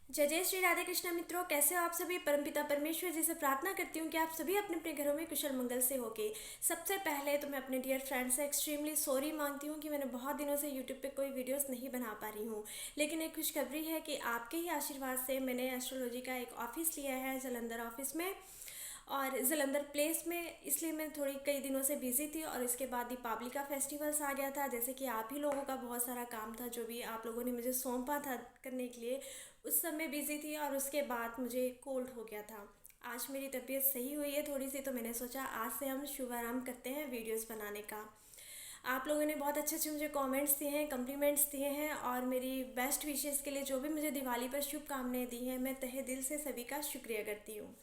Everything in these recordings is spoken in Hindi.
जय जय श्री राधे कृष्णा मित्रों, कैसे हो आप सभी। परमपिता परमेश्वर जी से प्रार्थना करती हूँ कि आप सभी अपने अपने घरों में कुशल मंगल से होके। सबसे पहले तो मैं अपने डियर फ्रेंड से एक्सट्रीमली सॉरी मांगती हूँ कि मैंने बहुत दिनों से यूट्यूब पे कोई वीडियोस नहीं बना पा रही हूँ। लेकिन एक खुशखबरी है कि आपके ही आशीर्वाद से मैंने एस्ट्रोलॉजी का एक ऑफिस लिया है जलंधर ऑफिस में, और जलंधर प्लेस में। इसलिए मैं थोड़ी कई दिनों से बिजी थी, और इसके बाद दीपावली का फेस्टिवल्स आ गया था। जैसे कि आप ही लोगों का बहुत सारा काम था जो भी आप लोगों ने मुझे सौंपा था करने के लिए, उस समय बिजी थी। और उसके बाद मुझे कोल्ड हो गया था। आज मेरी तबीयत सही हुई है थोड़ी सी, तो मैंने सोचा आज से हम शुभारंभ करते हैं वीडियोस बनाने का। आप लोगों ने बहुत अच्छे अच्छे मुझे कमेंट्स दिए हैं, कम्प्लीमेंट्स दिए हैं, और मेरी बेस्ट विशेज़ के लिए जो भी मुझे दिवाली पर शुभकामनाएं दी हैं, मैं तहे दिल से सभी का शुक्रिया करती हूँ।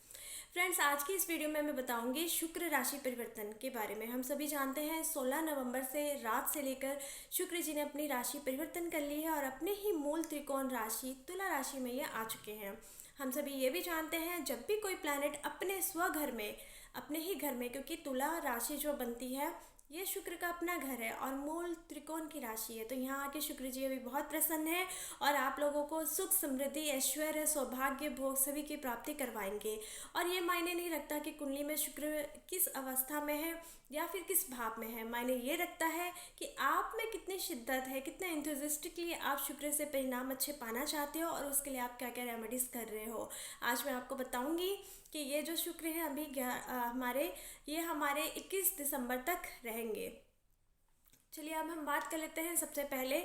फ्रेंड्स, आज की इस वीडियो में मैं बताऊंगी शुक्र राशि परिवर्तन के बारे में। हम सभी जानते हैं 16 नवंबर से रात से लेकर शुक्र जी ने अपनी राशि परिवर्तन कर ली है और अपने ही मूल त्रिकोण राशि तुला राशि में ये आ चुके हैं। हम सभी ये भी जानते हैं जब भी कोई प्लैनेट अपने स्वघर में, अपने ही घर में, क्योंकि तुला राशि जो बनती है ये शुक्र का अपना घर है और मूल त्रिकोण की राशि है, तो यहाँ आके शुक्र जी अभी बहुत प्रसन्न है और आप लोगों को सुख समृद्धि ऐश्वर्य सौभाग्य भोग सभी की प्राप्ति करवाएंगे। और ये मायने नहीं रखता कि कुंडली में शुक्र किस अवस्था में है या फिर किस भाव में है, मायने ये रखता है कि आप में कितनी शिद्दत है, कितने इंथुजिस्टिकली आप शुक्र से परिणाम अच्छे पाना चाहते हो और उसके लिए आप क्या क्या रेमेडीज़ कर रहे हो। आज मैं आपको बताऊंगी कि ये जो शुक्र है अभी हमारे 21 दिसंबर तक रहेंगे। चलिए अब हम बात कर लेते हैं सबसे पहले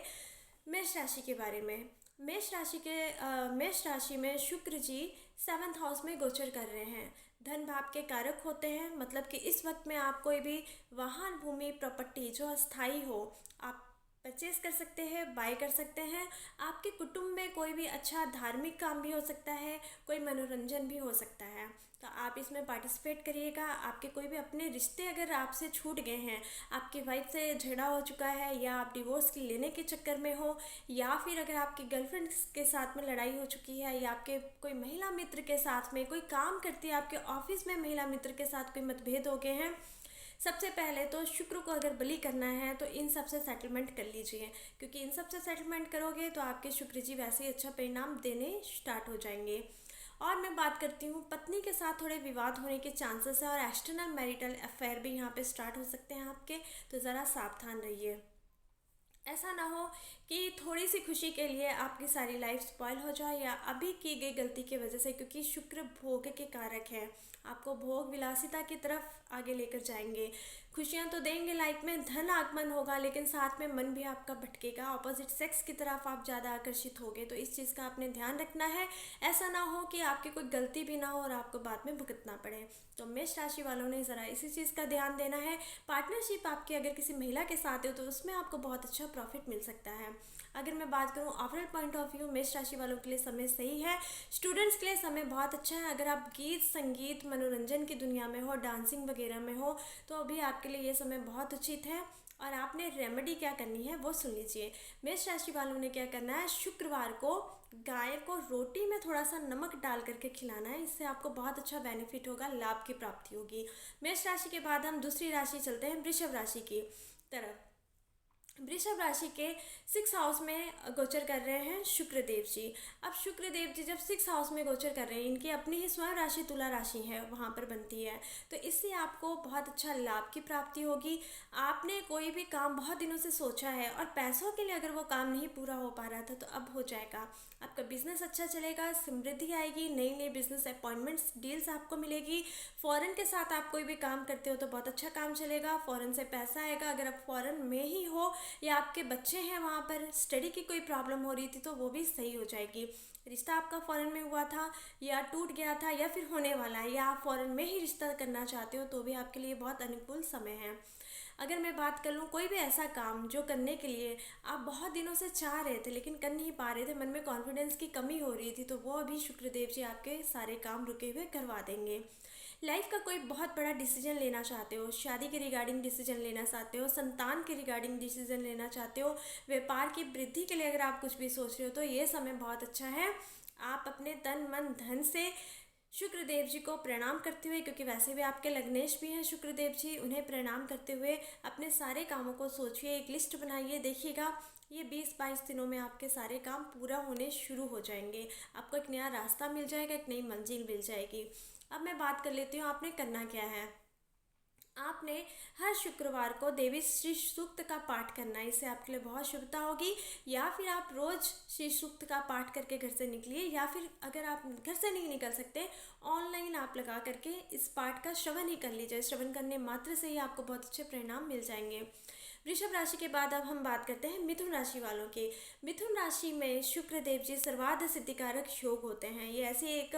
मेष राशि के बारे में। मेष राशि में शुक्र जी 7th हाउस में गोचर कर रहे हैं। धन भाव के कारक होते हैं, मतलब कि इस वक्त में आप कोई भी वाहन भूमि प्रॉपर्टी जो अस्थाई हो आप परचेज कर सकते हैं, बाय कर सकते हैं। आपके कुटुंब में कोई भी अच्छा धार्मिक काम भी हो सकता है, कोई मनोरंजन भी हो सकता है, तो आप इसमें पार्टिसिपेट करिएगा। आपके कोई भी अपने रिश्ते अगर आपसे छूट गए हैं, आपकी वाइफ से झगड़ा हो चुका है, या आप डिवोर्स लेने के चक्कर में हो, या फिर अगर आपकी गर्लफ्रेंड के साथ में लड़ाई हो चुकी है, या आपके कोई महिला मित्र के साथ में कोई काम करती है, आपके ऑफिस में महिला मित्र के साथ कोई मतभेद हो गए हैं, सबसे पहले तो शुक्र को अगर बलि करना है तो इन सब से सेटलमेंट कर लीजिए, क्योंकि इन सब से सेटलमेंट करोगे तो आपके शुक्र जी वैसे ही अच्छा परिणाम देने स्टार्ट हो जाएंगे। और मैं बात करती हूँ पत्नी के साथ थोड़े विवाद होने के चांसेस है, और एक्सटर्नल मैरिटल अफेयर भी यहाँ पे स्टार्ट हो सकते हैं आपके, तो ज़रा सावधान रहिए। ऐसा ना हो कि थोड़ी सी खुशी के लिए आपकी सारी लाइफ स्पॉइल हो जाए, या अभी की गई गलती की वजह से, क्योंकि शुक्र भोग के कारक है, आपको भोग विलासिता की तरफ आगे लेकर जाएंगे। खुशियाँ तो देंगे, लाइफ में धन आगमन होगा, लेकिन साथ में मन भी आपका भटकेगा, ऑपोजिट सेक्स की तरफ आप ज़्यादा आकर्षित होगे, तो इस चीज़ का आपने ध्यान रखना है। ऐसा ना हो कि आपकी कोई गलती भी ना हो और आपको बाद में भुगतना पड़े, तो मेष राशि वालों ने ज़रा इसी चीज़ का ध्यान देना है। पार्टनरशिप आपकी अगर किसी महिला के साथ हो तो उसमें आपको बहुत अच्छा प्रॉफिट मिल सकता है। अगर मैं बात करूँ ओवरऑल पॉइंट ऑफ व्यू, मेष राशि वालों के लिए समय सही है। स्टूडेंट्स के लिए समय बहुत अच्छा है। अगर आप गीत संगीत मनोरंजन की दुनिया में हो, डांसिंग वगैरह में हो, तो अभी आपके लिए ये समय बहुत उचित है। और आपने रेमेडी क्या करनी है वो सुन लीजिए। मेष राशि वालों ने क्या करना है, शुक्रवार को गाय को रोटी में थोड़ा सा नमक डाल करके खिलाना है, इससे आपको बहुत अच्छा बेनिफिट होगा, लाभ की प्राप्ति होगी। मेष राशि के बाद हम दूसरी राशि चलते हैं वृषभ राशि की तरफ। वृषभ राशि के 6 हाउस में गोचर कर रहे हैं शुक्रदेव जी। अब शुक्रदेव जी जब 6 हाउस में गोचर कर रहे हैं, इनकी अपनी ही स्वयं राशि तुला राशि है, वहाँ पर बनती है, तो इससे आपको बहुत अच्छा लाभ की प्राप्ति होगी। आपने कोई भी काम बहुत दिनों से सोचा है और पैसों के लिए अगर वो काम नहीं पूरा हो पा रहा था तो अब हो जाएगा। आपका बिजनेस अच्छा चलेगा, समृद्धि आएगी, नई नई बिजनेस अपॉइंटमेंट्स डील्स आपको मिलेगी। फॉरेन के साथ आप कोई भी काम करते हो तो बहुत अच्छा काम चलेगा, फॉरेन से पैसा आएगा। अगर आप फॉरेन में ही हो या आपके बच्चे हैं वहाँ पर, स्टडी की कोई प्रॉब्लम हो रही थी तो वो भी सही हो जाएगी। रिश्ता आपका फॉरेन में हुआ था या टूट गया था या फिर होने वाला है, या आप फॉरेन में ही रिश्ता करना चाहते हो तो भी आपके लिए बहुत अनुकूल समय है। अगर मैं बात कर लूँ कोई भी ऐसा काम जो करने के लिए आप बहुत दिनों से चाह रहे थे लेकिन कर नहीं पा रहे थे, मन में कॉन्फिडेंस की कमी हो रही थी, तो वो अभी शुक्रदेव जी आपके सारे काम रुके हुए करवा देंगे। लाइफ का कोई बहुत बड़ा डिसीजन लेना चाहते हो, शादी के रिगार्डिंग डिसीजन लेना चाहते हो, संतान के रिगार्डिंग डिसीजन लेना चाहते हो, व्यापार की वृद्धि के लिए अगर आप कुछ भी सोच रहे हो तो ये समय बहुत अच्छा है। आप अपने तन मन धन से शुक्रदेव जी को प्रणाम करते हुए, क्योंकि वैसे भी आपके लग्नेश भी हैं शुक्रदेव जी, उन्हें प्रणाम करते हुए अपने सारे कामों को सोचिए, एक लिस्ट बनाइए, देखिएगा ये 20-22 दिनों में आपके सारे काम पूरा होने शुरू हो जाएंगे। आपको एक नया रास्ता मिल जाएगा, एक नई मंजिल मिल जाएगी। अब मैं बात कर लेती हूँ आपने करना क्या है। आपने हर शुक्रवार को देवी श्री सूक्त का पाठ करना है, इससे आपके लिए बहुत शुभता होगी। या फिर आप रोज़ श्री सूक्त का पाठ करके घर से निकलिए, या फिर अगर आप घर से नहीं निकल सकते, ऑनलाइन आप लगा करके इस पाठ का श्रवण ही कर लीजिए। श्रवण करने मात्र से ही आपको बहुत अच्छे परिणाम मिल जाएंगे। वृषभ राशि के बाद अब हम बात करते हैं मिथुन राशि वालों की। मिथुन राशि में शुक्र देव जी सर्वार्थ सिद्धिकारक योग होते हैं। ये ऐसी एक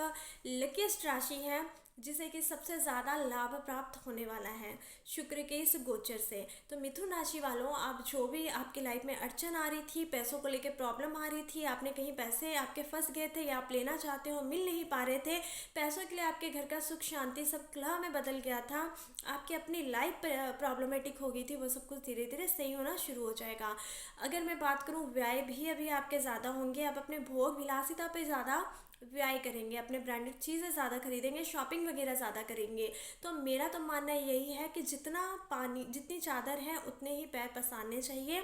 लकीस्ट राशि है जिसे कि सबसे ज़्यादा लाभ प्राप्त होने वाला है शुक्र के इस गोचर से। तो मिथुन राशि वालों, आप जो भी आपकी लाइफ में अड़चन आ रही थी, पैसों को लेकर प्रॉब्लम आ रही थी, आपने कहीं पैसे आपके फंस गए थे या आप लेना चाहते हो मिल नहीं पा रहे थे, पैसों के लिए आपके घर का सुख शांति सब कलह में बदल गया था, आपकी अपनी लाइफ प्रॉब्लमेटिक हो गई थी, वो सब कुछ धीरे धीरे सही होना शुरू हो जाएगा। अगर मैं बात करूँ, व्यय भी अभी आपके ज़्यादा होंगे। आप अपने भोग विलासिता पे ज़्यादा व्यय करेंगे, अपने ब्रांडेड चीज़ें ज़्यादा खरीदेंगे, शॉपिंग वगैरह ज़्यादा करेंगे। तो मेरा तो मानना यही है कि जितना पानी, जितनी चादर है उतने ही पैर पसारने चाहिए।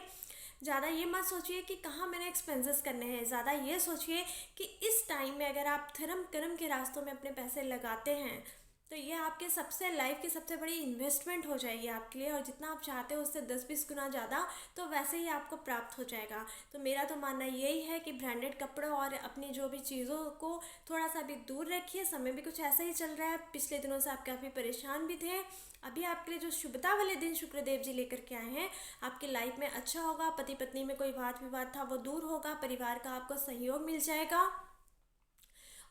ज़्यादा ये मत सोचिए कि कहाँ मैंने एक्सपेंसेस करने हैं, ज़्यादा ये सोचिए कि इस टाइम में अगर आप धर्म कर्म के रास्तों में अपने पैसे लगाते हैं तो ये आपके सबसे लाइफ की सबसे बड़ी इन्वेस्टमेंट हो जाएगी आपके लिए, और जितना आप चाहते हो उससे 10-20 गुना ज़्यादा तो वैसे ही आपको प्राप्त हो जाएगा। तो मेरा तो मानना यही है कि ब्रांडेड कपड़ों और अपनी जो भी चीज़ों को थोड़ा सा भी दूर रखिए। समय भी कुछ ऐसा ही चल रहा है, पिछले दिनों से आप काफ़ी परेशान भी थे। अभी आपके लिए जो शुभता वाले दिन शुक्रदेव जी लेकर के आए हैं, आपकी लाइफ में अच्छा होगा। पति पत्नी में कोई वाद विवाद था वो दूर होगा, परिवार का आपको सहयोग मिल जाएगा।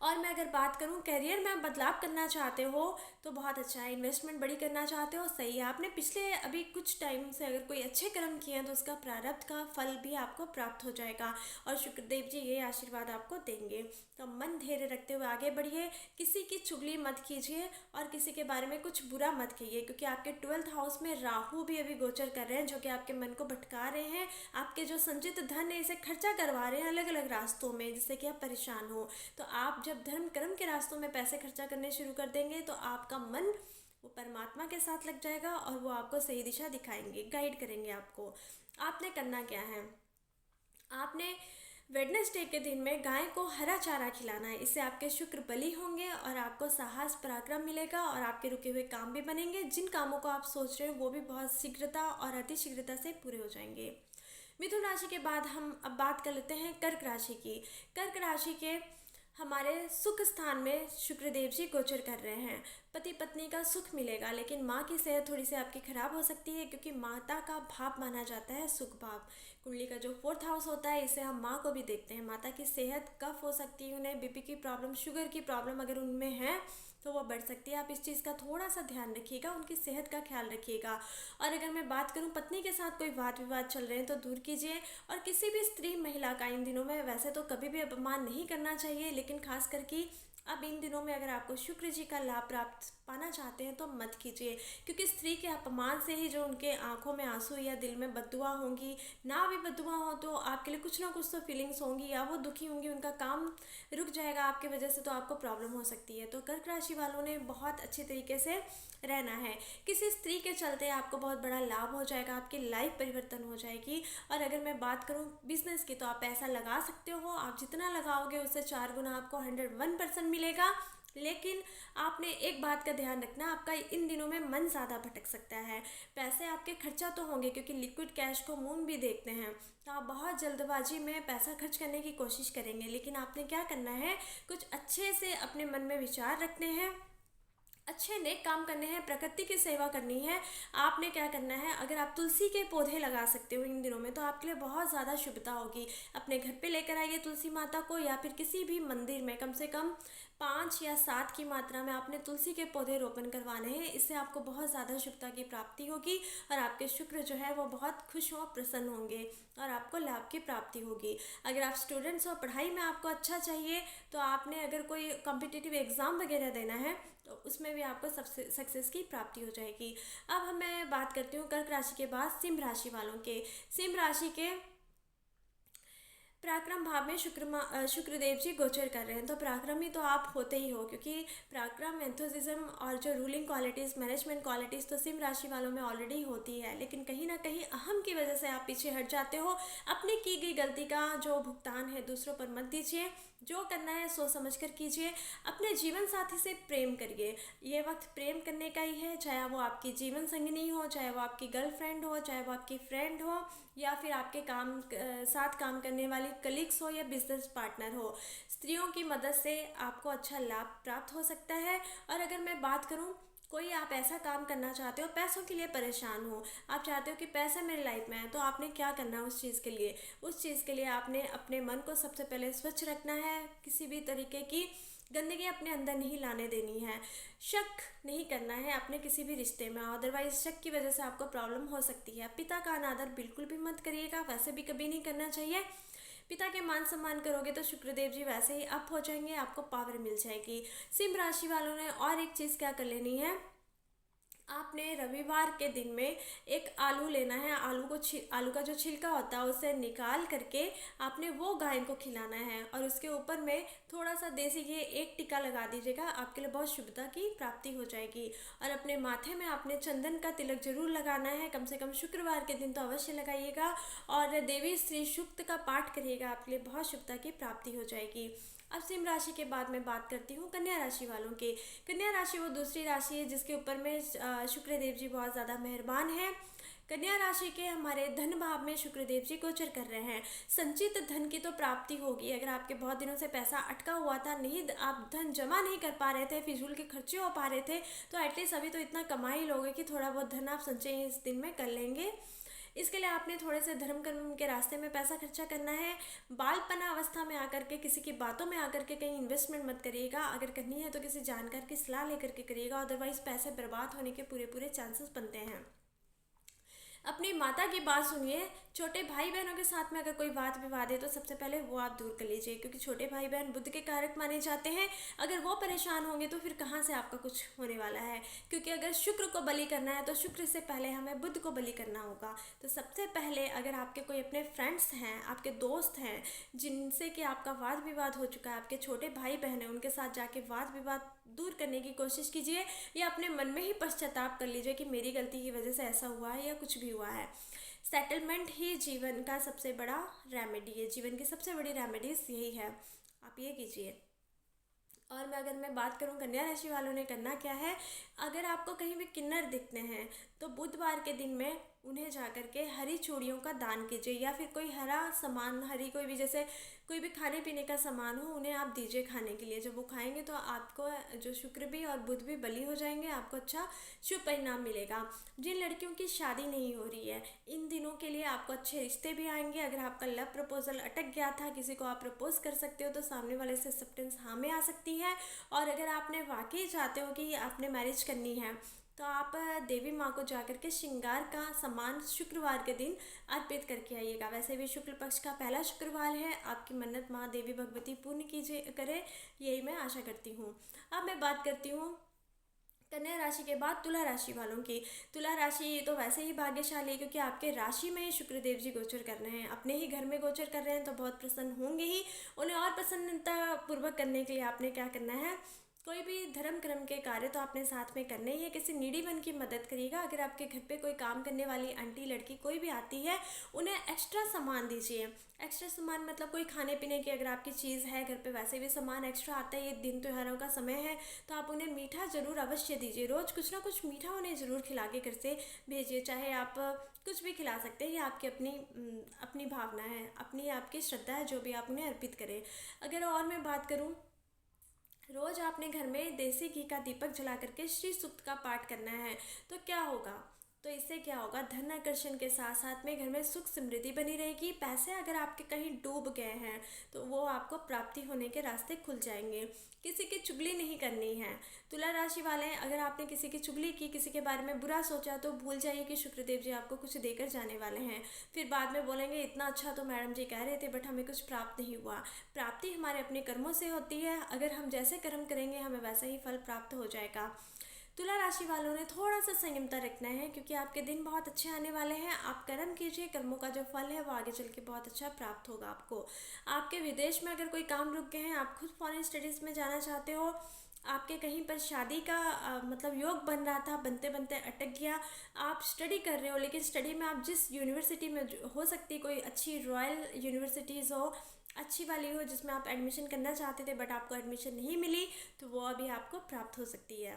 और मैं अगर बात करूं करियर में बदलाव करना चाहते हो तो बहुत अच्छा है। इन्वेस्टमेंट बड़ी करना चाहते हो, सही है। आपने पिछले अभी कुछ टाइम से अगर कोई अच्छे कर्म किए हैं तो उसका प्रारब्ध का फल भी आपको प्राप्त हो जाएगा, और शुक्रदेव जी ये आशीर्वाद आपको देंगे। तो मन धैर्य रखते हुए आगे बढ़िए, किसी की चुगली मत कीजिए और किसी के बारे में कुछ बुरा मत कहिए, क्योंकि आपके 12th हाउस में राहु भी अभी गोचर कर रहे हैं, जो कि आपके मन को भटका रहे हैं। आपके जो संचित धन है इसे खर्चा करवा रहे हैं अलग अलग रास्तों में, जिससे कि आप परेशान हो। तो आप जब धर्म कर्म के रास्तों में पैसे खर्चा करने शुरू कर देंगे तो आपका मन वो परमात्मा के साथ लग जाएगा और वो आपको सही दिशा दिखाएंगे, गाइड करेंगे आपको। आपने करना क्या है, आपने वेडनेसडे के दिन में गाय को हरा चारा खिलाना है। इससे आपके शुक्र बली होंगे और आपको साहस पराक्रम मिलेगा और आपके रुके हुए काम भी बनेंगे। जिन कामों को आप सोच रहे हो वो भी बहुत शीघ्रता और अतिशीघ्रता से पूरे हो जाएंगे। मिथुन राशि के बाद हम अब बात कर लेते हैं कर्क राशि की। कर्क राशि के हमारे सुख स्थान में शुक्रदेव जी गोचर कर रहे हैं। पति पत्नी का सुख मिलेगा, लेकिन माँ की सेहत थोड़ी सी आपकी खराब हो सकती है, क्योंकि माता का भाव माना जाता है सुख भाव। कुंडली का जो 4th हाउस होता है इसे हम माँ को भी देखते हैं। माता की सेहत कफ हो सकती है, उन्हें बीपी की प्रॉब्लम, शुगर की प्रॉब्लम अगर उनमें है तो वो बढ़ सकती है। आप इस चीज़ का थोड़ा सा ध्यान रखिएगा, उनकी सेहत का ख्याल रखिएगा। और अगर मैं बात करूं पत्नी के साथ कोई वाद विवाद चल रहे हैं तो दूर कीजिए। और किसी भी स्त्री महिला का इन दिनों में वैसे तो कभी भी अपमान नहीं करना चाहिए, लेकिन खास करके अब इन दिनों में अगर आपको शुक्र जी का लाभ प्राप्त पाना चाहते हैं तो मत कीजिए, क्योंकि स्त्री के अपमान से ही जो उनके आंखों में आंसू या दिल में बद्दुआ होंगी, ना भी बद्दुआ हो तो आपके लिए कुछ ना कुछ तो फीलिंग्स होंगी, या वो दुखी होंगी, उनका काम रुक जाएगा आपकी वजह से, तो आपको प्रॉब्लम हो सकती है। तो कर्क राशि वालों ने बहुत अच्छे तरीके से रहना है। किसी स्त्री के चलते आपको बहुत बड़ा लाभ हो जाएगा, आपकी लाइफ परिवर्तन हो जाएगी। और अगर मैं बात करूं बिजनेस की तो आप पैसा लगा सकते हो, आप जितना लगाओगे उससे 4 गुना आपको 101% मिलेगा। लेकिन आपने एक बात का ध्यान रखना, आपका इन दिनों में मन ज़्यादा भटक सकता है। पैसे आपके खर्चा तो होंगे, क्योंकि लिक्विड कैश को मून भी देखते हैं, तो आप बहुत जल्दबाजी में पैसा खर्च करने की कोशिश करेंगे। लेकिन आपने क्या करना है, कुछ अच्छे से अपने मन में विचार रखने हैं, अच्छे नेक काम करने हैं, प्रकृति की सेवा करनी है। आपने क्या करना है, अगर आप तुलसी के पौधे लगा सकते हो इन दिनों में तो आपके लिए बहुत ज़्यादा शुभता होगी। अपने घर पे लेकर आइए तुलसी माता को, या फिर किसी भी मंदिर में कम से कम 5 या 7 की मात्रा में आपने तुलसी के पौधे रोपण करवाने हैं। इससे आपको बहुत ज़्यादा शुभता की प्राप्ति होगी और आपके शुक्र जो है वो बहुत खुश हो, प्रसन्न होंगे और आपको लाभ की प्राप्ति होगी। अगर आप स्टूडेंट्स हो, पढ़ाई में आपको अच्छा चाहिए, तो आपने अगर कोई कॉम्पिटिटिव एग्ज़ाम वगैरह देना है तो उसमें भी आपको सक्सेस की प्राप्ति हो जाएगी। अब मैं बात करती हूँ कर्क राशि के बाद सिंह राशि वालों के। सिंह राशि के पराक्रम भाव में शुक्रदेव जी गोचर कर रहे हैं, तो पराक्रमी तो आप होते ही हो, क्योंकि पराक्रम, एंथुसिज्म और जो रूलिंग क्वालिटीज़, मैनेजमेंट क्वालिटीज़ तो सिंह राशि वालों में ऑलरेडी होती है, लेकिन कहीं ना कहीं अहम की वजह से आप पीछे हट जाते हो। अपनी की गई गलती का जो भुगतान है दूसरों पर मत दीजिए, जो करना है सोच समझ कर कीजिए। अपने जीवन साथी से प्रेम करिए, ये वक्त प्रेम करने का ही है, चाहे वो आपकी जीवन संगिनी हो, चाहे वो आपकी गर्लफ्रेंड हो, चाहे वो आपकी फ्रेंड हो, या फिर आपके साथ काम करने वाली कलीग्स हो, या बिजनेस पार्टनर हो। स्त्रियों की मदद से आपको अच्छा लाभ प्राप्त हो सकता है। और अगर मैं बात करूं, कोई आप ऐसा काम करना चाहते हो, पैसों के लिए परेशान हो, आप चाहते हो कि पैसा मेरी लाइफ में है, तो आपने क्या करना है उस चीज़ के लिए? उस चीज़ के लिए आपने अपने मन को सबसे पहले स्वच्छ रखना है, किसी भी तरीके की गंदगी अपने अंदर नहीं लाने देनी है, शक नहीं करना है अपने किसी भी रिश्ते में, अदरवाइज शक की वजह से आपको प्रॉब्लम हो सकती है। पिता का अनादर बिल्कुल भी मत करिएगा, वैसे भी कभी नहीं करना चाहिए। पिता के मान सम्मान करोगे तो शुक्रदेव जी वैसे ही अप हो जाएंगे, आपको पावर मिल जाएगी। सिंह राशि वालों ने और एक चीज़ क्या कर लेनी है, आपने रविवार के दिन में एक आलू लेना है, आलू का जो छिलका होता है उसे निकाल करके आपने वो गाय को खिलाना है, और उसके ऊपर में थोड़ा सा देसी घी एक टिक्का लगा दीजिएगा, आपके लिए बहुत शुभता की प्राप्ति हो जाएगी। और अपने माथे में आपने चंदन का तिलक जरूर लगाना है, कम से कम शुक्रवार के दिन तो अवश्य लगाइएगा, और देवी श्री सूक्त का पाठ करिएगा, आपके लिए बहुत शुभता की प्राप्ति हो जाएगी। अब सिंह राशि के बाद मैं बात करती हूँ कन्या राशि वालों के। कन्या राशि वो दूसरी राशि है जिसके ऊपर में शुक्रदेव जी बहुत ज़्यादा मेहरबान है। कन्या राशि के हमारे धन भाव में शुक्रदेव जी गोचर कर रहे हैं। संचित धन की तो प्राप्ति होगी। अगर आपके बहुत दिनों से पैसा अटका हुआ था, नहीं आप धन जमा नहीं कर पा रहे थे, फिजूल के खर्चे हो पा रहे थे, तो एटलीस्ट अभी तो इतना कमा ही लोगे कि थोड़ा बहुत धन आप संचय इस दिन में कर लेंगे। इसके लिए आपने थोड़े से धर्म कर्म के रास्ते में पैसा खर्चा करना है। बालपना अवस्था में आकर के किसी की बातों में आकर के कहीं इन्वेस्टमेंट मत करिएगा, अगर करनी है तो किसी जानकार की सलाह लेकर के करिएगा, अदरवाइज पैसे बर्बाद होने के पूरे पूरे चांसेस बनते हैं। अपनी माता की बात सुनिए। छोटे भाई बहनों के साथ में अगर कोई वाद विवाद है तो सबसे पहले वो आप दूर कर लीजिए, क्योंकि छोटे भाई बहन बुद्ध के कारक माने जाते हैं। अगर वो परेशान होंगे तो फिर कहाँ से आपका कुछ होने वाला है, क्योंकि अगर शुक्र को बलि करना है तो शुक्र से पहले हमें बुद्ध को बलि करना होगा। तो सबसे पहले अगर आपके कोई अपने फ्रेंड्स हैं, आपके दोस्त हैं जिनसे कि आपका वाद विवाद हो चुका है, आपके छोटे भाई बहन हैं, उनके साथ जाके वाद विवाद दूर करने की कोशिश कीजिए, या अपने मन में ही पश्चाताप कर लीजिए कि मेरी गलती की वजह से ऐसा हुआ है या कुछ भी हुआ है। सेटलमेंट ही जीवन का सबसे बड़ा रेमेडी है, जीवन की सबसे बड़ी रेमेडीज यही है, आप ये कीजिए। और अगर मैं बात करूं कन्या राशि वालों ने करना क्या है, अगर आपको कहीं भी किन्नर दिखते हैं तो बुधवार के दिन में उन्हें जाकर के हरी चूड़ियों का दान कीजिए, या फिर कोई हरा सामान, हरी कोई भी जैसे कोई भी खाने पीने का सामान हो उन्हें आप दीजिए खाने के लिए। जब वो खाएंगे तो आपको जो शुक्र भी और बुध भी बली हो जाएंगे, आपको अच्छा शुभ परिणाम मिलेगा। जिन लड़कियों की शादी नहीं हो रही है इन दिनों के लिए आपको अच्छे रिश्ते भी आएंगे। अगर आपका लव प्रपोजल अटक गया था, किसी को आप प्रपोज कर सकते हो तो सामने वाले से एक्सेप्टेंस हाँ में आ सकती है। और अगर आपने वाकई चाहते हो कि आपने मैरिज करनी है तो आप देवी माँ को जाकर के श्रृंगार का सामान शुक्रवार के दिन अर्पित करके आइएगा। वैसे भी शुक्ल पक्ष का पहला शुक्रवार है, आपकी मन्नत माँ देवी भगवती पूर्ण कीजिए करे, यही मैं आशा करती हूँ। अब मैं बात करती हूँ कन्या राशि के बाद तुला राशि वालों की। तुला राशि तो वैसे ही भाग्यशाली है क्योंकि आपके राशि में ही शुक्रदेव जी गोचर कर रहे हैं, अपने ही घर में गोचर कर रहे हैं, तो बहुत प्रसन्न होंगे ही। उन्हें और प्रसन्नता पूर्वक करने के लिए आपने क्या करना है, कोई भी धर्म कर्म के कार्य तो आपने साथ में करने ही है। किसी नीडी वन की मदद करिएगा। अगर आपके घर पे कोई काम करने वाली आंटी लड़की कोई भी आती है उन्हें एक्स्ट्रा सामान दीजिए। एक्स्ट्रा सामान मतलब कोई खाने पीने की अगर आपकी चीज़ है घर पे, वैसे भी सामान एक्स्ट्रा आता है, ये दिन त्योहारों का समय है तो आप उन्हें मीठा ज़रूर अवश्य दीजिए। रोज़ कुछ ना कुछ मीठा उन्हें ज़रूर खिला के घर से भेजिए, चाहे आप कुछ भी खिला सकते हैं, ये आपकी अपनी भावना है, अपनी आपकी श्रद्धा है, जो भी आप उन्हें अर्पित करें। अगर और मैं बात करूँ, रोज आपने घर में देसी घी का दीपक जला करके श्री सूक्त का पाठ करना है। तो क्या होगा, तो इससे क्या होगा, धन आकर्षण के साथ साथ में घर में सुख समृद्धि बनी रहेगी। पैसे अगर आपके कहीं डूब गए हैं तो वो आपको प्राप्ति होने के रास्ते खुल जाएंगे। किसी की चुगली नहीं करनी है। तुला राशि वाले, अगर आपने किसी की चुगली की, किसी के बारे में बुरा सोचा, तो भूल जाइए कि शुक्रदेव जी आपको कुछ देकर जाने वाले हैं। फिर बाद में बोलेंगे इतना अच्छा तो मैडम जी कह रहे थे बट हमें कुछ प्राप्त नहीं हुआ। प्राप्ति हमारे अपने कर्मों से होती है, अगर हम जैसे कर्म करेंगे हमें वैसा ही फल प्राप्त हो जाएगा। तुला राशि वालों ने थोड़ा सा संयमता रखना है, क्योंकि आपके दिन बहुत अच्छे आने वाले हैं। आप कर्म कीजिए, कर्मों का जो फल है वो आगे चल के बहुत अच्छा प्राप्त होगा आपको। आपके विदेश में अगर कोई काम रुक गए हैं, आप खुद फॉरेन स्टडीज़ में जाना चाहते हो, आपके कहीं पर शादी का मतलब योग बन रहा था, बनते बनते अटक गया, आप स्टडी कर रहे हो, लेकिन स्टडी में आप जिस यूनिवर्सिटी में हो सकती है कोई अच्छी रॉयल यूनिवर्सिटीज़ हो, अच्छी वाली हो, जिसमें आप एडमिशन करना चाहते थे बट आपको एडमिशन नहीं मिली, तो वो अभी आपको प्राप्त हो सकती है।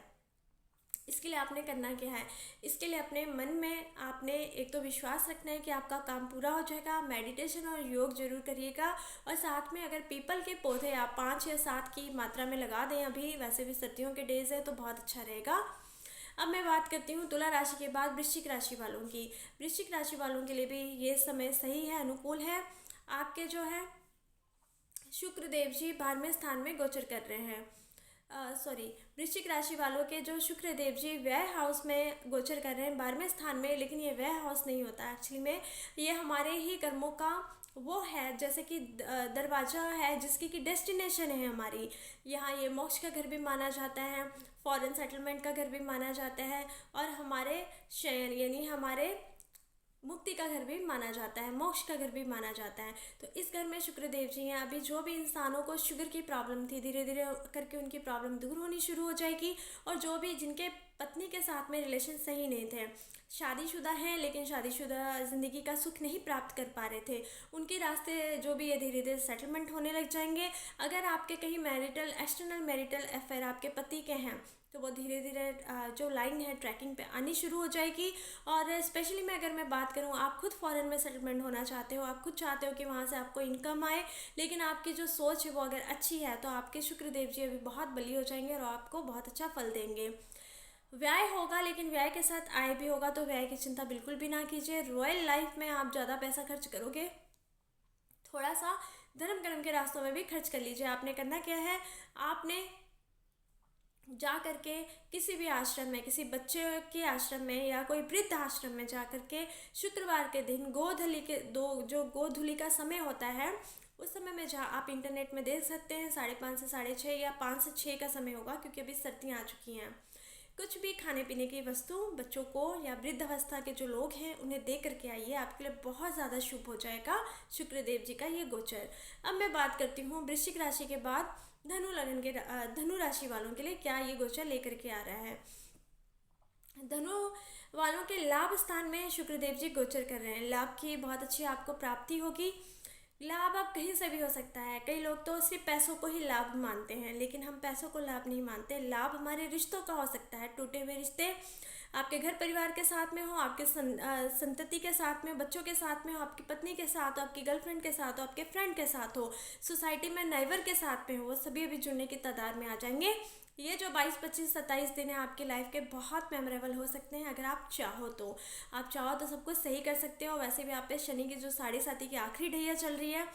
इसके लिए आपने करना क्या है, इसके लिए अपने मन में आपने एक तो विश्वास रखना है कि आपका काम पूरा हो जाएगा। मेडिटेशन और योग जरूर करिएगा, और साथ में अगर पीपल के पौधे आप 5 या 7 की मात्रा में लगा दें, अभी वैसे भी सर्दियों के डेज है तो बहुत अच्छा रहेगा। अब मैं बात करती हूँ तुला राशि के बाद वृश्चिक राशि वालों की। वृश्चिक राशि वालों के लिए भी ये समय सही है, अनुकूल है। आपके जो है शुक्र देव जी 12वें स्थान में गोचर कर रहे हैं। सॉरी, वृश्चिक राशि वालों के जो शुक्र देव जी व्यय हाउस में गोचर कर रहे हैं 12वें स्थान में, लेकिन ये व्यय हाउस नहीं होता एक्चुअली में, ये हमारे ही कर्मों का वो है, जैसे कि दरवाज़ा है जिसकी कि डेस्टिनेशन है हमारी। यहाँ ये मोक्ष का घर भी माना जाता है, फॉरेन सेटलमेंट का घर भी माना जाता है, और हमारे शयन यानी हमारे मुक्ति का घर भी माना जाता है, मोक्ष का घर भी माना जाता है। तो इस घर में शुक्रदेव जी हैं। अभी जो भी इंसानों को शुगर की प्रॉब्लम थी, धीरे धीरे करके उनकी प्रॉब्लम दूर होनी शुरू हो जाएगी। और जो भी जिनके पत्नी के साथ में रिलेशन सही नहीं थे, शादीशुदा हैं लेकिन शादीशुदा ज़िंदगी का सुख नहीं प्राप्त कर पा रहे थे, उनके रास्ते जो भी है धीरे धीरे सेटलमेंट होने लग जाएंगे। अगर आपके कहीं मैरिटल एक्सटर्नल मैरिटल अफेयर आपके पति के हैं, तो वो धीरे धीरे जो लाइन है ट्रैकिंग पे आनी शुरू हो जाएगी। और स्पेशली मैं बात करूँ, आप खुद फॉरेन में सेटलमेंट होना चाहते हो, आप खुद चाहते हो कि वहाँ से आपको इनकम आए, लेकिन आपकी जो सोच है वो अगर अच्छी है, तो आपके शुक्रदेव जी अभी बहुत बली हो जाएंगे और आपको बहुत अच्छा फल देंगे। व्यय होगा, लेकिन व्यय के साथ आय भी होगा, तो व्यय की चिंता बिल्कुल भी ना कीजिए। रॉयल लाइफ में आप ज़्यादा पैसा खर्च करोगे, थोड़ा सा धर्म कर्म के रास्तों में भी खर्च कर लीजिए। आपने करना क्या है, आपने जा करके किसी भी आश्रम में, किसी बच्चे के आश्रम में या कोई वृद्ध आश्रम में जा करके शुक्रवार के दिन गोधूली के जो गोधूली का समय होता है, उस समय में जहाँ आप इंटरनेट में देख सकते हैं 5:30 से 6:30 या 5 से 6 का समय होगा, क्योंकि अभी सर्दियाँ आ चुकी हैं। कुछ भी खाने पीने की वस्तु बच्चों को या वृद्ध अवस्था के जो लोग हैं उन्हें दे करके आइए, आपके लिए बहुत ज़्यादा शुभ हो जाएगा शुक्रदेव जी का ये गोचर। अब मैं बात करती हूँ वृश्चिक राशि के बाद धनु राशि वालों के लिए क्या ये गोचर लेकर के आ रहा है। धनु वालों के लाभ स्थान में शुक्रदेव जी गोचर कर रहे हैं। लाभ की बहुत अच्छी आपको प्राप्ति होगी। लाभ आप कहीं से भी हो सकता है। कई लोग तो सिर्फ पैसों को ही लाभ मानते हैं, लेकिन हम पैसों को लाभ नहीं मानते। लाभ हमारे रिश्तों का हो सकता है, टूटे हुए रिश्ते आपके घर परिवार के साथ में हो, आपके संतति के साथ में, बच्चों के साथ में हो, आपकी पत्नी के साथ हो, आपकी गर्लफ्रेंड के साथ हो, आपके फ्रेंड के साथ हो, सोसाइटी में नाइबर के साथ में हो, वो सभी अभी जुड़ने की तादाद में आ जाएंगे। ये जो 22, 25, 27 दिन है आपकी लाइफ के बहुत मेमोरेबल हो सकते हैं। अगर आप चाहो तो सब कुछ सही कर सकते हो। वैसे भी आप पे शनि की जो 7.5 की आखिरी ढैया चल रही है,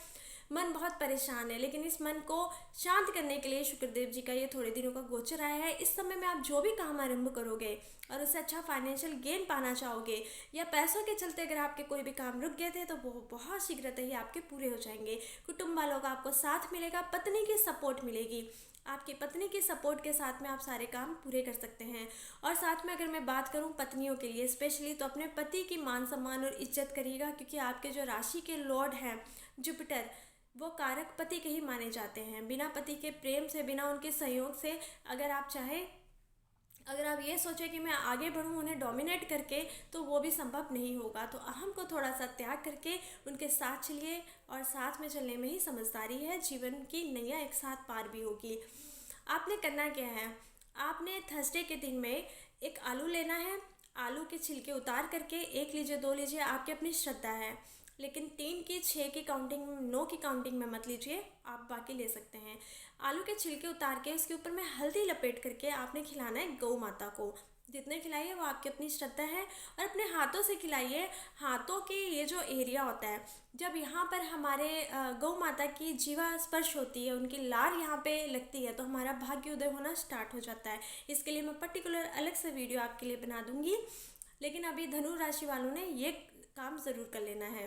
मन बहुत परेशान है, लेकिन इस मन को शांत करने के लिए शुक्रदेव जी का ये थोड़े दिनों का गोचर आया है। इस समय में आप जो भी काम आरंभ करोगे और उससे अच्छा फाइनेंशियल गेन पाना चाहोगे, या पैसों के चलते अगर आपके कोई भी काम रुक गए थे, तो वो बहुत शीघ्रता ही आपके पूरे हो जाएंगे। कुटुंब वालों का आपको साथ मिलेगा, पत्नी की सपोर्ट मिलेगी। आपकी पत्नी की सपोर्ट के साथ में आप सारे काम पूरे कर सकते हैं। और साथ में अगर मैं बात करूं पत्नियों के लिए स्पेशली, तो अपने पति की मान सम्मान और इज्जत करिएगा, क्योंकि आपके जो राशि के लॉर्ड हैं जुपिटर, वो कारक पति के ही माने जाते हैं। बिना पति के प्रेम से, बिना उनके सहयोग से अगर आप ये सोचें कि मैं आगे बढ़ूँ उन्हें डोमिनेट करके, तो वो भी संभव नहीं होगा। तो अहम को थोड़ा सा त्याग करके उनके साथ चलिए, और साथ में चलने में ही समझदारी है। जीवन की नैया एक साथ पार भी होगी। आपने करना क्या है, आपने थर्सडे के दिन में एक आलू लेना है। आलू के छिलके उतार करके 1 लीजिए, 2 लीजिए, आपकी अपनी श्रद्धा है, लेकिन 3 की, 6 की काउंटिंग, 9 की काउंटिंग में मत लीजिए, आप बाकी ले सकते हैं। आलू के छिलके उतार के उसके ऊपर में हल्दी लपेट करके आपने खिलाना है गौ माता को। जितने खिलाइए वो आपकी अपनी श्रद्धा है, और अपने हाथों से खिलाइए। हाथों के ये जो एरिया होता है, जब यहाँ पर हमारे गौ माता की जीवा स्पर्श होती है, उनकी लार यहाँ पे लगती है, तो हमारा भाग्य उदय होना स्टार्ट हो जाता है। इसके लिए मैं पर्टिकुलर अलग से वीडियो आपके लिए बना दूँगी, लेकिन अभी धनु राशि वालों ने ये काम ज़रूर कर लेना है।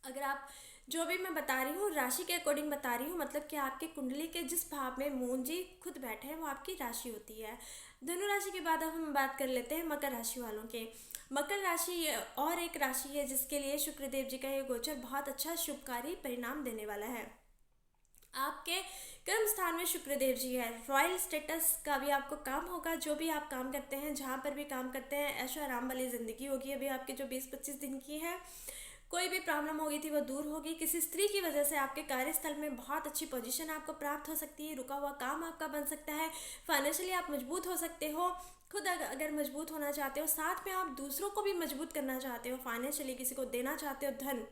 अगर आप जो भी मैं बता रही हूँ राशि के अकॉर्डिंग बता रही हूँ, मतलब कि आपकी कुंडली के जिस भाव में मून जी खुद बैठे हैं वो आपकी राशि होती है। धनु राशि के बाद अब हम बात कर लेते हैं मकर राशि वालों के। मकर राशि और एक राशि है जिसके लिए शुक्रदेव जी का ये गोचर बहुत अच्छा शुभकारी परिणाम देने वाला है। आपके कर्म स्थान में शुक्रदेव जी है। रॉयल स्टेटस का भी आपको काम होगा। जो भी आप काम करते हैं, जहाँ पर भी काम करते हैं, ऐशो आराम वाली ज़िंदगी होगी। अभी आपकी जो 20-25 दिन की है, कोई भी प्रॉब्लम हो गई थी वो दूर होगी। किसी स्त्री की वजह से आपके कार्यस्थल में बहुत अच्छी पोजीशन आपको प्राप्त हो सकती है। रुका हुआ काम आपका बन सकता है। फाइनेंशियली आप मजबूत हो सकते हो। खुद अगर मजबूत होना चाहते हो, साथ में आप दूसरों को भी मजबूत करना चाहते हो, फाइनेंशियली किसी को देना चाहते हो धन,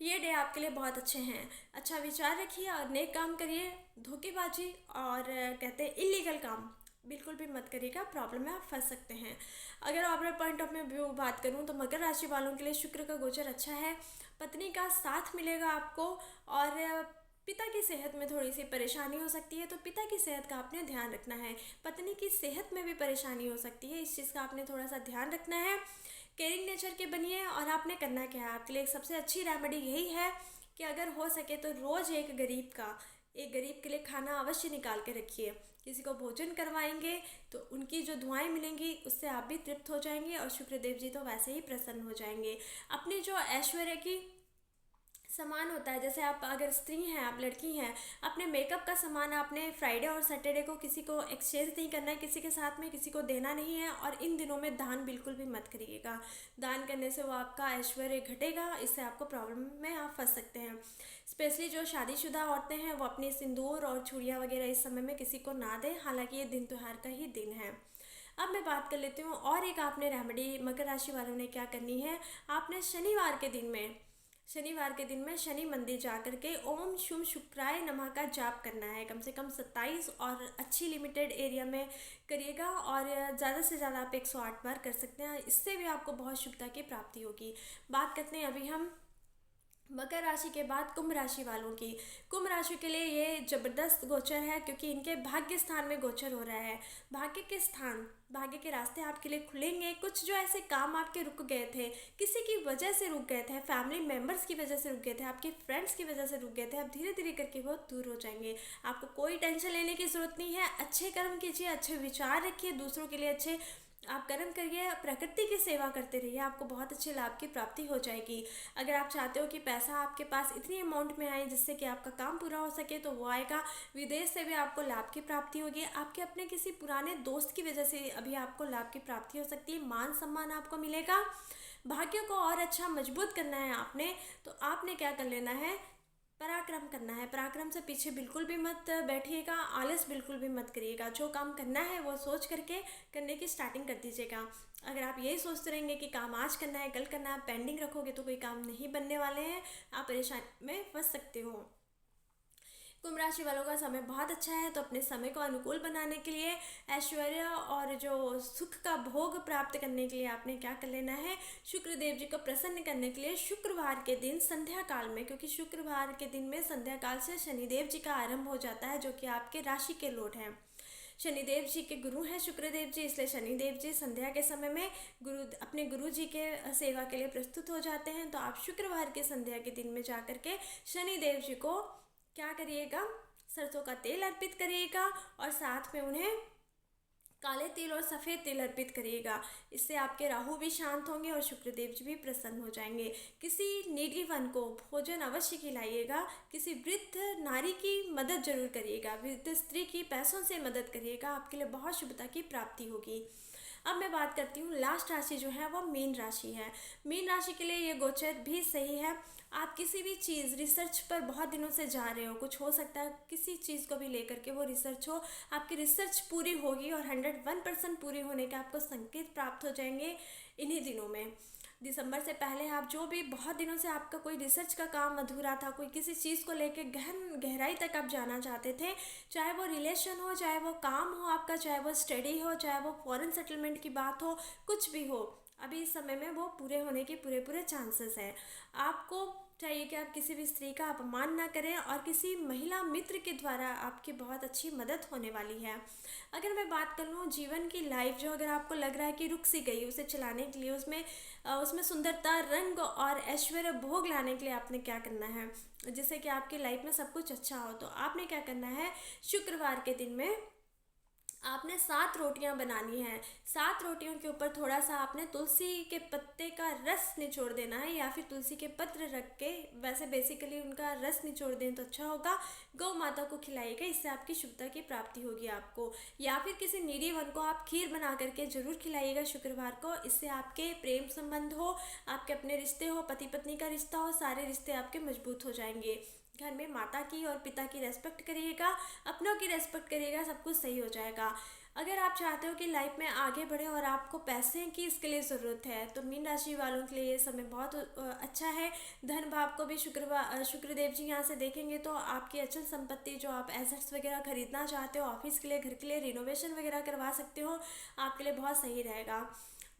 ये डे आपके लिए बहुत अच्छे हैं। अच्छा विचार रखिए और नेक काम करिए। धोखेबाजी और कहते हैं इलीगल काम बिल्कुल भी मत करिएगा, प्रॉब्लम में आप फंस सकते हैं। अगर ओवरऑल पॉइंट ऑफ व्यू बात करूं तो मकर राशि वालों के लिए शुक्र का गोचर अच्छा है। पत्नी का साथ मिलेगा आपको, और पिता की सेहत में थोड़ी सी परेशानी हो सकती है, तो पिता की सेहत का आपने ध्यान रखना है। पत्नी की सेहत में भी परेशानी हो सकती है, इस चीज़ का आपने थोड़ा सा ध्यान रखना है। केयरिंग नेचर के बनिए। और आपने करना क्या है, आपके लिए सबसे अच्छी रेमेडी यही है कि अगर हो सके तो रोज़ एक गरीब के लिए खाना अवश्य निकाल के रखिए। किसी को भोजन करवाएंगे तो उनकी जो दुआएं मिलेंगी उससे आप भी तृप्त हो जाएंगे, और शुक्रदेव जी तो वैसे ही प्रसन्न हो जाएंगे। अपनी जो ऐश्वर्य की सामान होता है, जैसे आप अगर स्त्री हैं, आप लड़की हैं, अपने मेकअप का सामान आपने फ्राइडे और सैटरडे को किसी को एक्सचेंज नहीं करना है, किसी के साथ में किसी को देना नहीं है। और इन दिनों में दान बिल्कुल भी मत करिएगा। दान करने से वो आपका ऐश्वर्य घटेगा, इससे आपको प्रॉब्लम में आप फंस सकते हैं। स्पेशली जो शादीशुदा औरतें हैं वो अपनी सिंदूर और चूड़ियाँ वगैरह इस समय में किसी को ना दें, हालांकि ये दिन त्योहार का ही दिन है। अब मैं बात कर लेती हूँ और एक आपने रेमेडी मकर राशि वालों ने क्या करनी है। आपने शनिवार के दिन में शनि मंदिर जा कर के ओम शुम शुक्राय नमः का जाप करना है। कम से कम 27 और अच्छी लिमिटेड एरिया में करिएगा, और ज़्यादा से ज़्यादा आप 108 बार कर सकते हैं। इससे भी आपको बहुत शुभता की प्राप्ति होगी। बात करते हैं अभी हम मकर राशि के बाद कुंभ राशि वालों की। कुंभ राशि के लिए ये जबरदस्त गोचर है, क्योंकि इनके भाग्य स्थान में गोचर हो रहा है। भाग्य के रास्ते आपके लिए खुलेंगे। कुछ जो ऐसे काम आपके रुक गए थे, किसी की वजह से रुक गए थे, फैमिली मेम्बर्स की वजह से रुक गए थे, आपके फ्रेंड्स की वजह से रुक गए थे, अब धीरे धीरे करके वो दूर हो जाएंगे। आपको कोई टेंशन लेने की ज़रूरत नहीं है। अच्छे कर्म कीजिए, अच्छे विचार रखिए, दूसरों के लिए अच्छे आप कर्म करिए, प्रकृति की सेवा करते रहिए, आपको बहुत अच्छे लाभ की प्राप्ति हो जाएगी। अगर आप चाहते हो कि पैसा आपके पास इतनी अमाउंट में आए जिससे कि आपका काम पूरा हो सके, तो वो आएगा। विदेश से भी आपको लाभ की प्राप्ति होगी। आपके अपने किसी पुराने दोस्त की वजह से अभी आपको लाभ की प्राप्ति हो सकती है। मान सम्मान आपको मिलेगा। भाग्य को और अच्छा मजबूत करना है आपने, तो आपने क्या कर लेना है, पराक्रम करना है। पराक्रम से पीछे बिल्कुल भी मत बैठिएगा, आलस बिल्कुल भी मत करिएगा। जो काम करना है वो सोच करके करने की स्टार्टिंग कर दीजिएगा। अगर आप यही सोचते रहेंगे कि काम आज करना है, कल करना है, पेंडिंग रखोगे तो कोई काम नहीं बनने वाले हैं, आप परेशानी में फंस सकते हो। कुंभ राशि वालों का समय बहुत अच्छा है, तो अपने समय को अनुकूल बनाने के लिए, ऐश्वर्य और जो सुख का भोग प्राप्त करने के लिए आपने क्या कर लेना है, शुक्रदेव जी को प्रसन्न करने के लिए शुक्रवार के दिन संध्या काल में, क्योंकि शुक्रवार के दिन में संध्या काल से शनिदेव जी का आरंभ हो जाता है, जो कि आपके राशि के लॉर्ड हैं। शनिदेव जी के गुरु हैं शुक्रदेव जी, इसलिए शनिदेव जी संध्या के समय में अपने गुरु जी के सेवा के लिए प्रस्तुत हो जाते हैं। तो आप शुक्रवार के संध्या के दिन में जा कर के शनिदेव जी को क्या करिएगा, सरसों का तेल अर्पित करिएगा, और साथ में उन्हें काले तिल और सफ़ेद तिल अर्पित करिएगा। इससे आपके राहु भी शांत होंगे और शुक्रदेव जी भी प्रसन्न हो जाएंगे। किसी नीडी वन को भोजन अवश्य खिलाइएगा। किसी वृद्ध नारी की मदद जरूर करिएगा। वृद्ध स्त्री की पैसों से मदद करिएगा, आपके लिए बहुत शुभता की प्राप्ति होगी। अब मैं बात करती हूँ लास्ट राशि जो है वो मीन राशि है। मीन राशि के लिए ये गोचर भी सही है। आप किसी भी चीज़ रिसर्च पर बहुत दिनों से जा रहे हो, कुछ हो सकता है किसी चीज़ को भी लेकर के वो रिसर्च हो, आपकी रिसर्च पूरी होगी और 101% पूरी होने के आपको संकेत प्राप्त हो जाएंगे इन्हीं दिनों में। दिसंबर से पहले आप जो भी बहुत दिनों से आपका कोई रिसर्च का काम अधूरा था, कोई किसी चीज़ को लेके गहराई तक आप जाना चाहते थे, चाहे वो रिलेशन हो, चाहे वो काम हो आपका, चाहे वो स्टडी हो, चाहे वो फॉरेन सेटलमेंट की बात हो, कुछ भी हो, अभी इस समय में वो पूरे होने के पूरे चांसेस हैं। आपको चाहिए कि आप किसी भी स्त्री का अपमान ना करें और किसी महिला मित्र के द्वारा आपकी बहुत अच्छी मदद होने वाली है। अगर मैं बात कर लूँ जीवन की लाइफ, जो अगर आपको लग रहा है कि रुक सी गई, उसे चलाने के लिए उसमें सुंदरता, रंग और ऐश्वर्य भोग लाने के लिए आपने क्या करना है, जिससे कि आपकी लाइफ में सब कुछ अच्छा हो, तो आपने क्या करना है, शुक्रवार के दिन में आपने 7 रोटियां बनानी हैं। 7 रोटियों के ऊपर थोड़ा सा आपने तुलसी के पत्ते का रस निचोड़ देना है, या फिर तुलसी के पत्र रख के, वैसे बेसिकली उनका रस निचोड़ दें तो अच्छा होगा। गौ माता को खिलाइएगा, इससे आपकी शुभता की प्राप्ति होगी आपको। या फिर किसी नीडी वन को आप खीर बना करके जरूर खिलाइएगा शुक्रवार को, इससे आपके प्रेम संबंध हो, आपके अपने रिश्ते हो, पति पत्नी का रिश्ता हो, सारे रिश्ते आपके मजबूत हो जाएंगे। घर में माता की और पिता की रेस्पेक्ट करिएगा, अपनों की रेस्पेक्ट करिएगा, सब कुछ सही हो जाएगा। अगर आप चाहते हो कि लाइफ में आगे बढ़े और आपको पैसे की इसके लिए ज़रूरत है, तो मीन राशि वालों के लिए ये समय बहुत अच्छा है। धन भाव को भी शुक्रदेव जी यहाँ से देखेंगे तो आपकी अचल संपत्ति, जो आप एसेट्स वगैरह खरीदना चाहते हो, ऑफिस के लिए, घर के लिए रिनोवेशन वगैरह करवा सकते हो, आपके लिए बहुत सही रहेगा।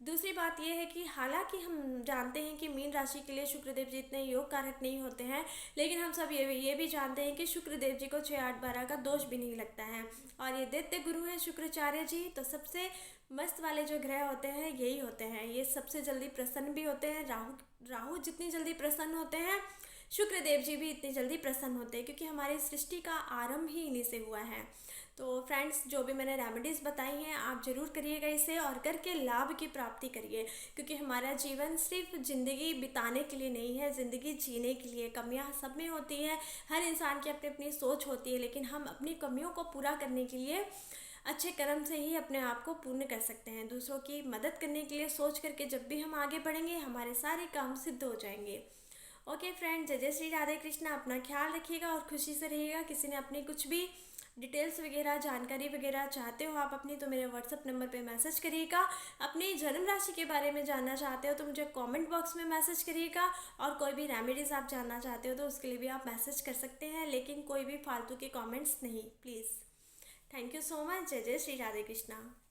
दूसरी बात यह है कि हालांकि हम जानते हैं कि मीन राशि के लिए शुक्रदेव जी इतने योग कारक नहीं होते हैं, लेकिन हम सब ये भी जानते हैं कि शुक्रदेव जी को 6, 8, 12 का दोष भी नहीं लगता है। और ये दैत्य गुरु हैं शुक्राचार्य जी, तो सबसे मस्त वाले जो ग्रह होते हैं यही होते हैं। ये सबसे जल्दी प्रसन्न भी होते हैं। राहु जितनी जल्दी प्रसन्न होते हैं, शुक्रदेव जी भी इतनी जल्दी प्रसन्न होते हैं, क्योंकि हमारी सृष्टि का आरंभ ही इन्हीं से हुआ है। तो फ्रेंड्स, जो भी मैंने रेमेडीज़ बताई हैं आप ज़रूर करिएगा इसे, और करके लाभ की प्राप्ति करिए, क्योंकि हमारा जीवन सिर्फ ज़िंदगी बिताने के लिए नहीं है, ज़िंदगी जीने के लिए। कमियां सब में होती हैं, हर इंसान की अपनी अपनी सोच होती है, लेकिन हम अपनी कमियों को पूरा करने के लिए अच्छे कर्म से ही अपने आप को पूर्ण कर सकते हैं। दूसरों की मदद करने के लिए सोच करके जब भी हम आगे बढ़ेंगे, हमारे सारे काम सिद्ध हो जाएंगे। ओके फ्रेंड, जय जय श्री राधे कृष्णा। अपना ख्याल रखिएगा और खुशी से रहिएगा। किसी ने अपनी कुछ भी डिटेल्स वगैरह, जानकारी वगैरह चाहते हो आप अपनी, तो मेरे व्हाट्सअप नंबर पे मैसेज करिएगा। अपनी जन्म राशि के बारे में जानना चाहते हो तो मुझे कमेंट बॉक्स में मैसेज करिएगा, और कोई भी रेमेडीज़ आप जानना चाहते हो तो उसके लिए भी आप मैसेज कर सकते हैं, लेकिन कोई भी फालतू के कमेंट्स नहीं please. Thank you so much. जय जय श्री राधे कृष्णा।